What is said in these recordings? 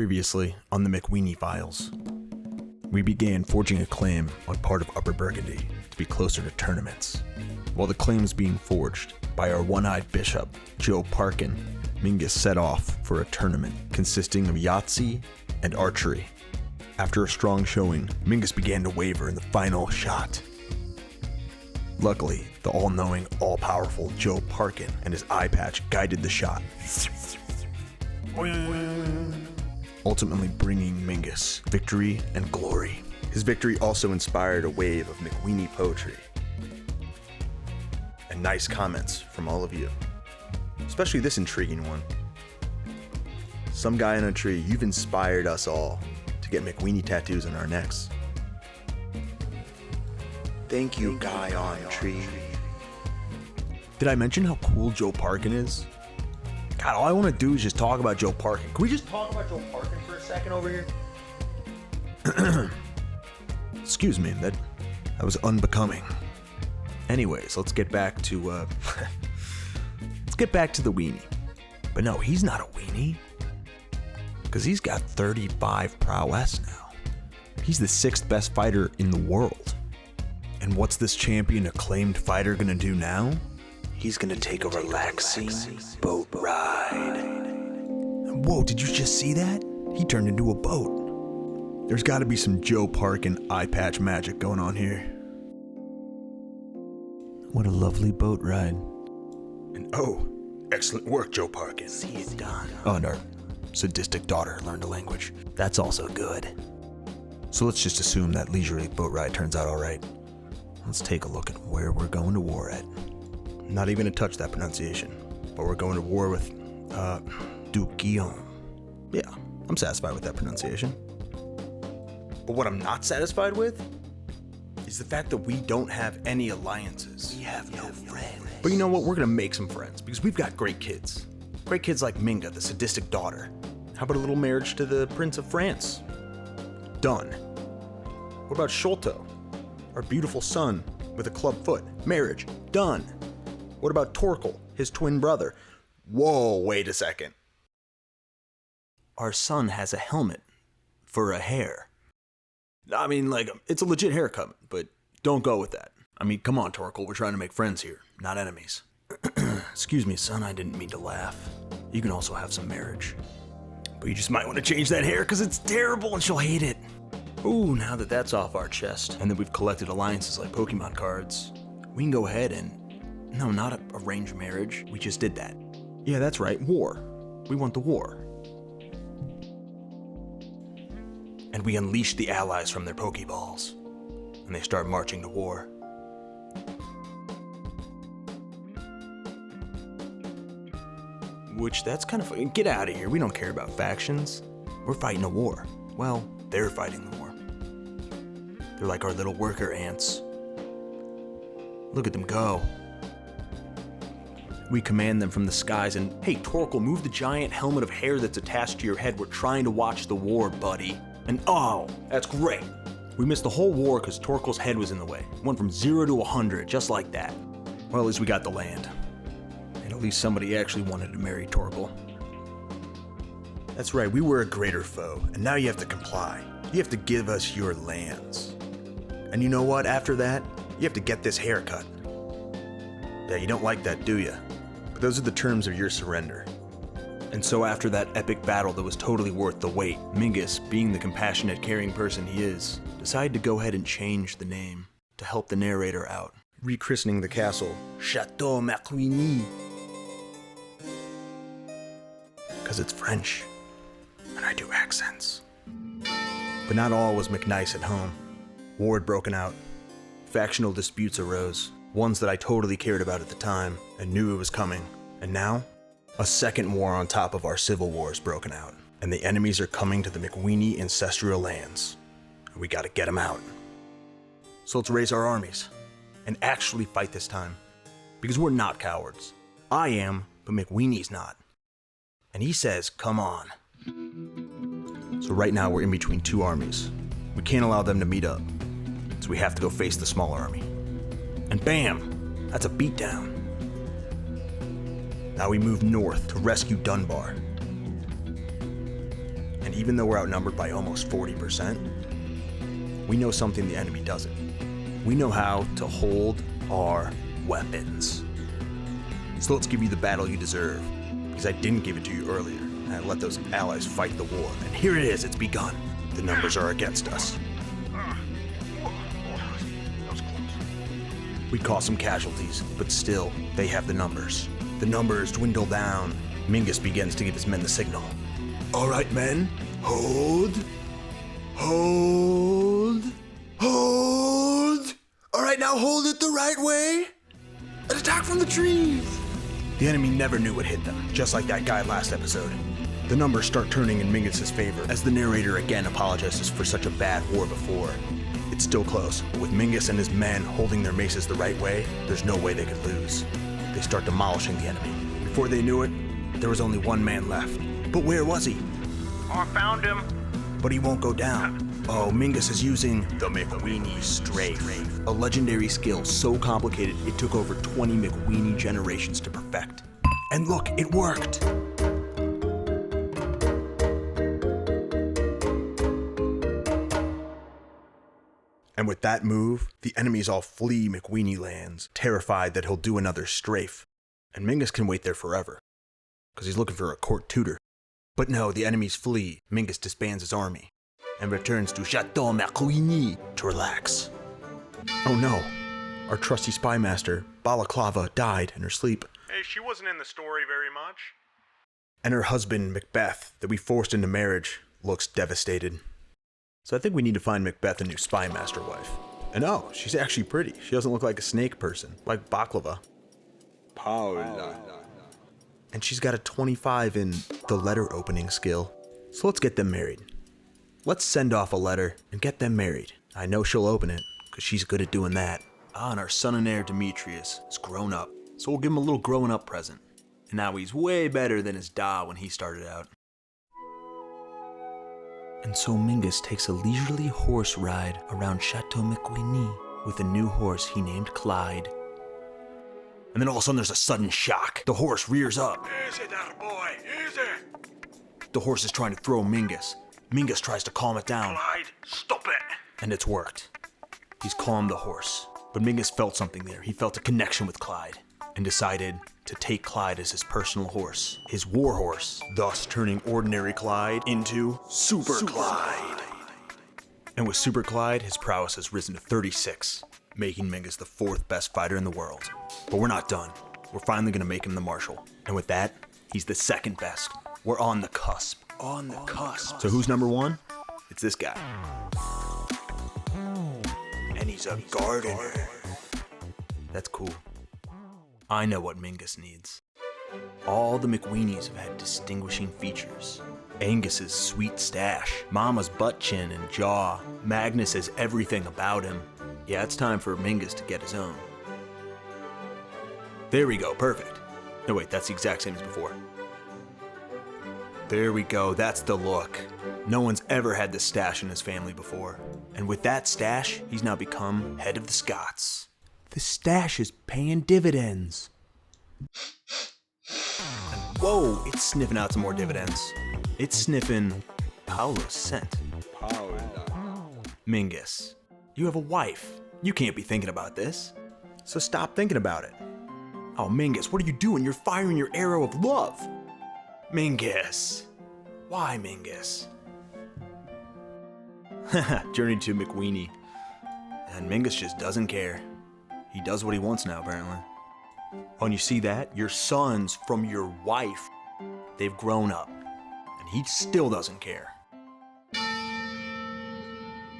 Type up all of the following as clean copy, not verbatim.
Previously on the MacWeenie Files, we began forging a claim on part of Upper Burgundy to be closer to tournaments. While the claim was being forged by our one-eyed bishop, Joe Parkin, Mingus set off for a tournament consisting of Yahtzee and archery. After a strong showing, Mingus began to waver in the final shot. Luckily, the all-knowing, all-powerful Joe Parkin and his eye patch guided the shot, ultimately bringing Mingus victory and glory. His victory also inspired a wave of MacWeenie poetry and nice comments from all of you, especially this intriguing one. Some guy in a tree, you've inspired us all to get MacWeenie tattoos on our necks. Thank you, guy on tree. Did I mention how cool Joe Parkin is? God, all I want to do is just talk about Joe Parkin. Can we just talk about Joe Parkin for a second over here? Excuse me, that was unbecoming. Anyways, let's get back to the weenie. But no, he's not a weenie, because he's got 35 prowess now. He's the 6th best fighter in the world. And what's this champion acclaimed fighter gonna do now? He's gonna take a relaxing boat ride. Whoa, did you just see that? He turned into a boat. There's gotta be some Joe Parkin eye patch magic going on here. What a lovely boat ride. And oh, excellent work, Joe Parkin. See it done. Oh, and our sadistic daughter learned a language. That's also good. So let's just assume that leisurely boat ride turns out all right. Let's take a look at where we're going to war at. Not even gonna touch that pronunciation, but we're going to war with, Duke Guillaume. Yeah, I'm satisfied with that pronunciation. But what I'm not satisfied with is the fact that we don't have any alliances. We have no friends. But you know what? We're gonna make some friends because we've got great kids. Great kids like Minga, the sadistic daughter. How about a little marriage to the Prince of France? Done. What about Sholto, our beautiful son with a club foot? Marriage. Done. What about Torkel, his twin brother? Whoa, wait a second. Our son has a helmet for a hair. I mean, like, it's a legit haircut, but don't go with that. I mean, come on, Torkel, we're trying to make friends here, not enemies. Excuse me, son, I didn't mean to laugh. You can also have some marriage. But you just might want to change that hair because it's terrible and she'll hate it. Ooh, now that that's off our chest, and that we've collected alliances like Pokemon cards, we can go ahead and... No, not arranged marriage. We just did that. Yeah, that's right, war. We want the war. And we unleash the allies from their Pokeballs, and they start marching to war. Which, that's kind of... Get out of here, we don't care about factions. We're fighting a war. Well, they're fighting the war. They're like our little worker ants. Look at them go. We command them from the skies and, hey, Torkel, move the giant helmet of hair that's attached to your head. We're trying to watch the war, buddy. And oh, that's great. We missed the whole war because Torkel's head was in the way. Went from 0 to 100, just like that. Well, at least we got the land. And at least somebody actually wanted to marry Torkel. That's right, we were a greater foe, and now you have to comply. You have to give us your lands. And you know what, after that, you have to get this haircut. Yeah, you don't like that, do you? But those are the terms of your surrender. And so after that epic battle that was totally worth the wait, Mingus, being the compassionate, caring person he is, decided to go ahead and change the name to help the narrator out, rechristening the castle Chateau MacWeenie. Because it's French, and I do accents. But not all was McNice at home. War had broken out. Factional disputes arose, ones that I totally cared about at the time and knew it was coming. And now, a second war on top of our civil wars broken out, and the enemies are coming to the MacWeenie ancestral lands. And we gotta get them out. So let's raise our armies and actually fight this time. Because we're not cowards. I am, but MacWeenie's not. And he says, come on. So right now we're in between two armies. We can't allow them to meet up. So we have to go face the smaller army. And bam, that's a beatdown. Now we move north to rescue Dunbar. And And even though we're outnumbered by almost 40%, we know something the enemy doesn't. We know how to hold our weapons. So let's give you the battle you deserve, because I didn't give it to you earlier, and I let those allies fight the war. And here it is, it's begun. The numbers are against us. We caused some casualties, but still, they have the numbers. The numbers dwindle down. Mingus begins to give his men the signal. All right, men, hold. Hold. Hold. All right, now hold it the right way. An attack from the trees. The enemy never knew what hit them, just like that guy last episode. The numbers start turning in Mingus's favor as the narrator again apologizes for such a bad war before. It's still close, but with Mingus and his men holding their maces the right way, there's no way they could lose. They start demolishing the enemy. Before they knew it, there was only one man left. But where was he? I found him. But he won't go down. Oh, Mingus is using the MacWeenie Strafe, a legendary skill so complicated it took over 20 MacWeenie generations to perfect. And look, it worked! And with that move, the enemies all flee MacWeenie lands, terrified that he'll do another strafe. And Mingus can wait there forever, because he's looking for a court tutor. But no, the enemies flee. Mingus disbands his army, and returns to Chateau MacWeenie to relax. Oh no, our trusty spy master, Balaclava, died in her sleep. Hey, she wasn't in the story very much. And her husband, Macbeth, that we forced into marriage, looks devastated. So I think we need to find Macbeth a new spy master wife. And oh, she's actually pretty. She doesn't look like a snake person, like Baklava. Paula. And she's got a 25 in the letter opening skill. So let's get them married. Let's send off a letter and get them married. I know she'll open it, because she's good at doing that. Ah, and our son and heir Demetrius is grown up. So we'll give him a little growing up present. And now he's way better than his da when he started out. And so Mingus takes a leisurely horse ride around Chateau MacWeenie with a new horse he named Clyde. And then all of a sudden there's a sudden shock. The horse rears up. Easy there, boy, easy. The horse is trying to throw Mingus. Mingus tries to calm it down. Clyde, stop it. And it's worked. He's calmed the horse. But Mingus felt something there. He felt a connection with Clyde and decided to take Clyde as his personal horse, his war horse, thus turning ordinary Clyde into Super Clyde. And with Super Clyde, his prowess has risen to 36, making Mingus the 4th best fighter in the world. But we're not done. We're finally gonna make him the marshal. And with that, he's the 2nd best. We're on the cusp. On the cusp. So who's number 1? It's this guy. And he's a gardener. That's cool. I know what Mingus needs. All the MacWeenies have had distinguishing features. Angus's sweet stash, Mama's butt chin and jaw. Magnus has everything about him. Yeah, it's time for Mingus to get his own. There we go, perfect. No wait, that's the exact same as before. There we go, that's the look. No one's ever had this stash in his family before. And with that stash, he's now become head of the Scots. The stash is paying dividends. And whoa, it's sniffing out some more dividends. It's sniffing Paolo's scent. Mingus, you have a wife. You can't be thinking about this. So stop thinking about it. Oh, Mingus, what are you doing? You're firing your arrow of love. Mingus. Why, Mingus? Journey to MacWeenie. And Mingus just doesn't care. He does what he wants now, apparently. Oh, and you see that? Your sons from your wife, they've grown up. And he still doesn't care.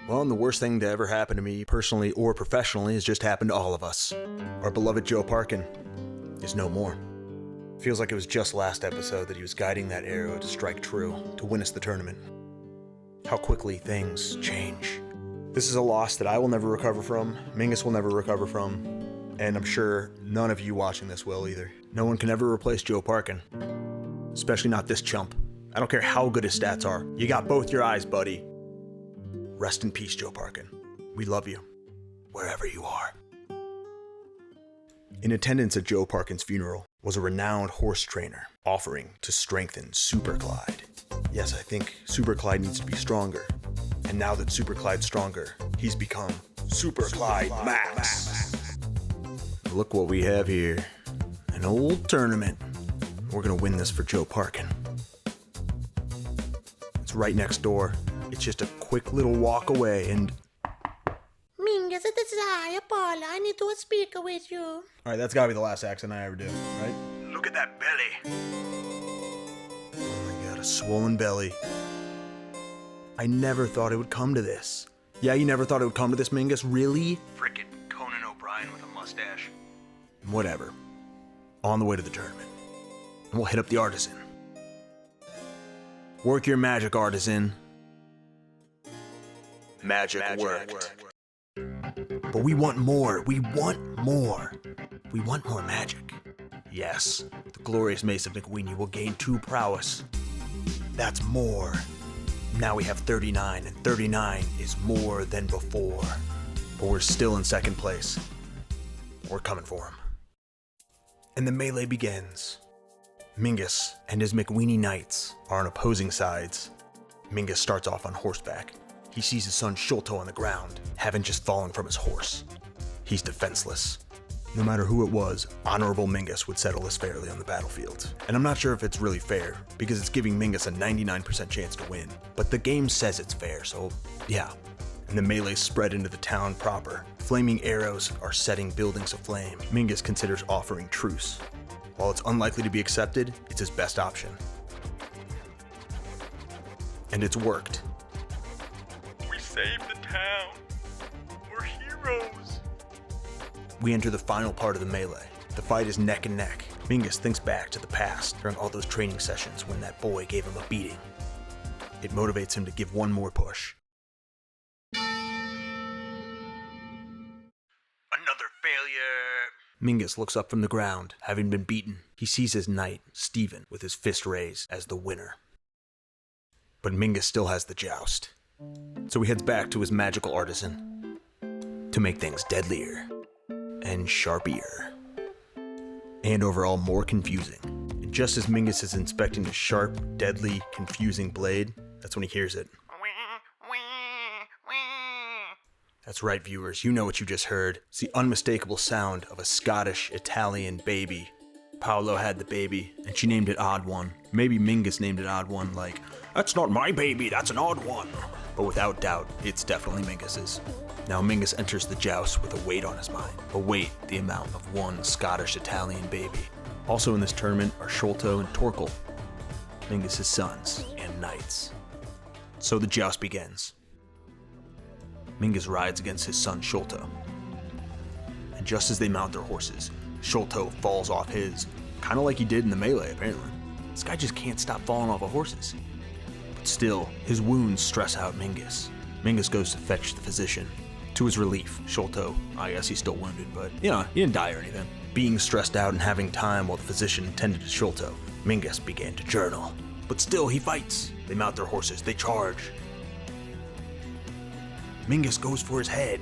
Well, and the worst thing to ever happen to me, personally or professionally, has just happened to all of us. Our beloved Joe Parkin is no more. Feels like it was just last episode that he was guiding that arrow to strike true, to win us the tournament. How quickly things change. This is a loss that I will never recover from, Mingus will never recover from, and I'm sure none of you watching this will either. No one can ever replace Joe Parkin. Especially not this chump. I don't care how good his stats are. You got both your eyes, buddy. Rest in peace, Joe Parkin. We love you, wherever you are. In attendance at Joe Parkin's funeral was a renowned horse trainer offering to strengthen Super Clyde. Yes, I think Super Clyde needs to be stronger. And now that Super Clyde's stronger, he's become Super Clyde Max. Look what we have here. An old tournament. We're gonna win this for Joe Parkin. It's right next door. It's just a quick little walk away and... Mingus, it is I, Paula. I need to speak with you. Alright, that's gotta be the last accent I ever do, right? Look at that belly. Oh my god, a swollen belly. I never thought it would come to this. Yeah, you never thought it would come to this, Mingus? Really? Frickin' Conan O'Brien with a mustache. Whatever. On the way to the tournament. And we'll hit up the artisan. Work your magic, artisan. Magic worked. But we want more. We want more. We want more magic. Yes, the glorious Mace of MacWeenie will gain 2 prowess. That's more. Now we have 39, and 39 is more than before. But we're still in second place. We're coming for him. And the melee begins. Mingus and his MacWeenie knights are on opposing sides. Mingus starts off on horseback. He sees his son Sholto on the ground, having just fallen from his horse. He's defenseless. No matter who it was, Honorable Mingus would settle this fairly on the battlefield. And I'm not sure if it's really fair, because it's giving Mingus a 99% chance to win. But the game says it's fair, so yeah. And the melee spread into the town proper. Flaming arrows are setting buildings aflame. Mingus considers offering truce. While it's unlikely to be accepted, it's his best option. And it's worked. We saved the town. We're heroes. We enter the final part of the melee. The fight is neck and neck. Mingus thinks back to the past during all those training sessions when that boy gave him a beating. It motivates him to give one more push. Another failure. Mingus looks up from the ground, having been beaten. He sees his knight, Stephen, with his fist raised as the winner. But Mingus still has the joust. So he heads back to his magical artisan to make things deadlier and sharpier and overall more confusing. And just as Mingus is inspecting the sharp, deadly, confusing blade, that's when he hears it. That's right, viewers, you know what you just heard. It's the unmistakable sound of a Scottish Italian baby. Paolo had the baby, and she named it Odd One. Maybe Mingus named it Odd One, like, that's not my baby, that's an odd one. But without doubt, it's definitely Mingus's. Now Mingus enters the joust with a weight on his mind. A weight the amount of one Scottish Italian baby. Also in this tournament are Sholto and Torkel, Mingus's sons and knights. So the joust begins. Mingus rides against his son Sholto. And just as they mount their horses, Sholto falls off his, kind of like he did in the melee apparently. This guy just can't stop falling off of horses. But still, his wounds stress out Mingus. Mingus goes to fetch the physician. To his relief, Sholto, I guess he's still wounded, but he didn't die or anything. Being stressed out and having time while the physician tended to Sholto, Mingus began to journal. But still, he fights. They mount their horses, they charge. Mingus goes for his head.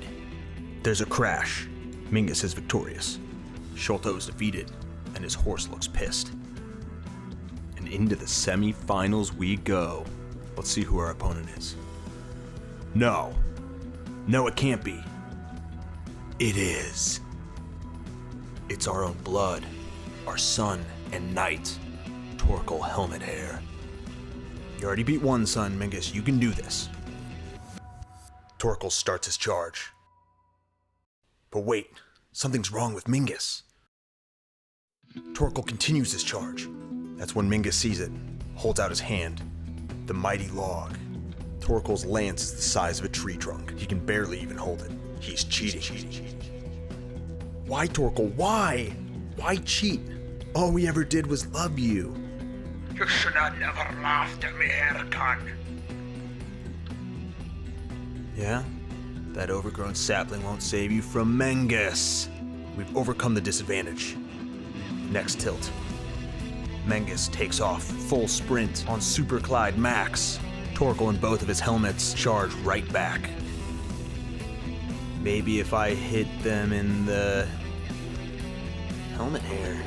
There's a crash. Mingus is victorious. Sholto is defeated, and his horse looks pissed. And into the semi-finals we go. Let's see who our opponent is. No, it can't be. It is. It's our own blood, our son and knight, Torkel Helmet Hair. You already beat one son, Mingus, you can do this. Torkel starts his charge. But wait, something's wrong with Mingus. Torkel continues his charge. That's when Mingus sees it, holds out his hand. The mighty log. Torkel's lance is the size of a tree trunk. He can barely even hold it. He's cheating. Why, Torkel? Why? Why cheat? All we ever did was love you. You should have never laughed at me, Erican. Yeah? That overgrown sapling won't save you from Mingus. We've overcome the disadvantage. Next tilt. Mingus takes off full sprint on Super Clyde Max. Torkel and both of his helmets charge right back. Maybe if I hit them in the helmet hair.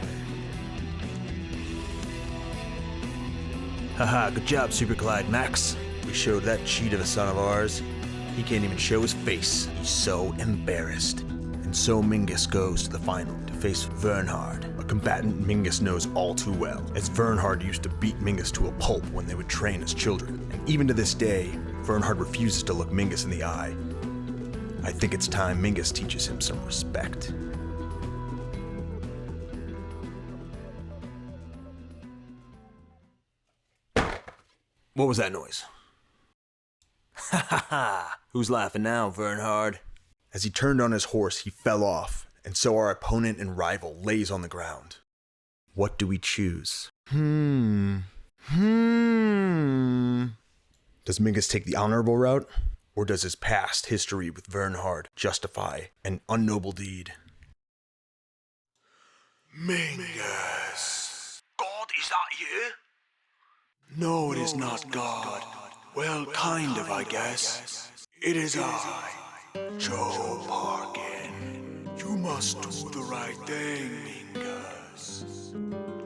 Haha, good job, Super Clyde Max. We showed that cheat of a son of ours. He can't even show his face. He's so embarrassed. And so Mingus goes to the final to face Vernhard, a combatant Mingus knows all too well, as Vernhard used to beat Mingus to a pulp when they would train as children. And even to this day, Vernhard refuses to look Mingus in the eye. I think it's time Mingus teaches him some respect. What was that noise? Ha ha ha! Who's laughing now, Vernhard? As he turned on his horse, he fell off, and so our opponent and rival lays on the ground. What do we choose? Does Mingus take the honorable route? Or does his past history with Vernhard justify an unnoble deed? Mingus. God, is that you? No, it is not God. Well, kind of, I guess. It is I, Joe Parkin. You must do the right thing, Mingus.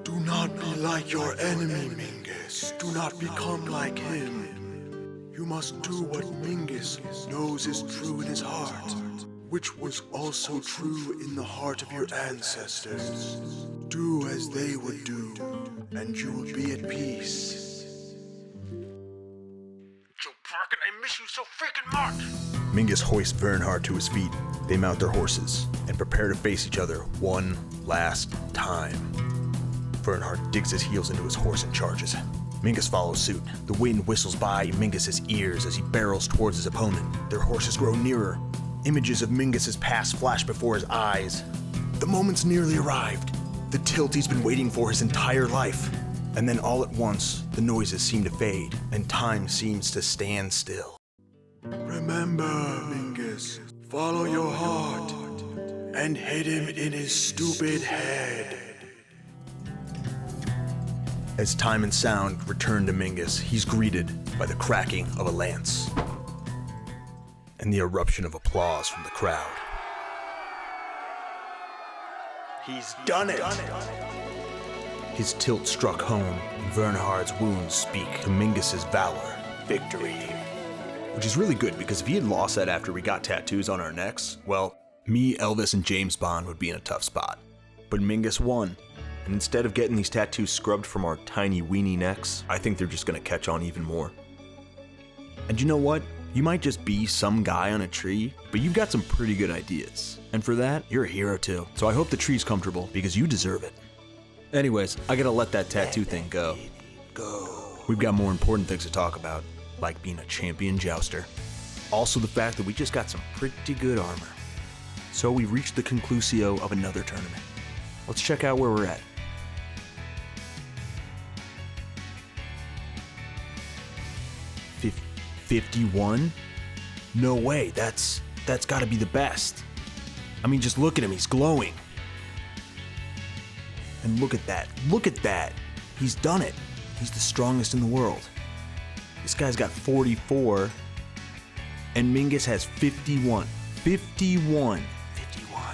Do not be like your enemy, Mingus. Do not become like him. You must do what Mingus knows is true in his heart, which was also true in the heart of your ancestors. Do as they would do, and you will be at peace. Joe Parkin, I miss you so freaking much. Mingus hoists Vernhard to his feet. They mount their horses and prepare to face each other one last time. Vernhard digs his heels into his horse and charges. Mingus follows suit. The wind whistles by Mingus's ears as he barrels towards his opponent. Their horses grow nearer. Images of Mingus's past flash before his eyes. The moment's nearly arrived. The tilt he's been waiting for his entire life. And then all at once, the noises seem to fade, and time seems to stand still. Remember, Mingus, follow your heart and hit him in his stupid head. As time and sound return to Mingus, he's greeted by the cracking of a lance and the eruption of applause from the crowd. He's done it! His tilt struck home, and Vernhard's wounds speak to Mingus's valor. Victory. Which is really good, because if he had lost that after we got tattoos on our necks, well, me, Elvis, and James Bond would be in a tough spot. But Mingus won, and instead of getting these tattoos scrubbed from our tiny weenie necks, I think they're just gonna catch on even more. And you know what? You might just be some guy on a tree, but you've got some pretty good ideas. And for that, you're a hero too. So I hope the tree's comfortable, because you deserve it. Anyways, I gotta let that tattoo thing go. We've got more important things to talk about, like being a champion jouster. Also the fact that we just got some pretty good armor. So we've reached the conclusio of another tournament. Let's check out where we're at. Fif 51? No way, that's gotta be the best. I mean, just look at him, he's glowing. And look at that. He's done it. He's the strongest in the world. This guy's got 44, and Mingus has 51. 51. 51.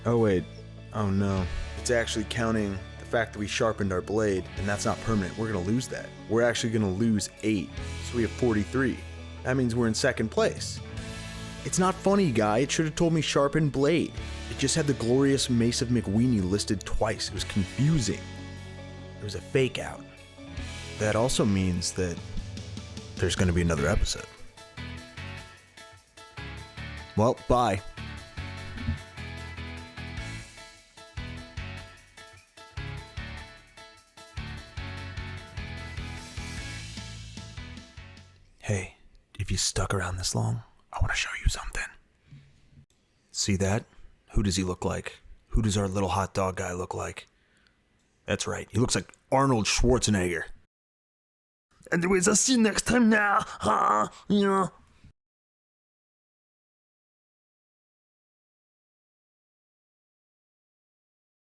Oh wait, oh no. It's actually counting the fact that we sharpened our blade, and that's not permanent. We're gonna lose that. We're actually gonna lose 8, so we have 43. That means we're in second place. It's not funny, guy. It should have told me sharpened blade. It just had the glorious Mace of MacWeenie listed twice. It was confusing. It was a fake out. That also means that there's going to be another episode. Well, bye. Hey, if you stuck around this long, I want to show you something. See that? Who does he look like? Who does our little hot dog guy look like? That's right, he looks like Arnold Schwarzenegger. Anyways, I'll see you next time now.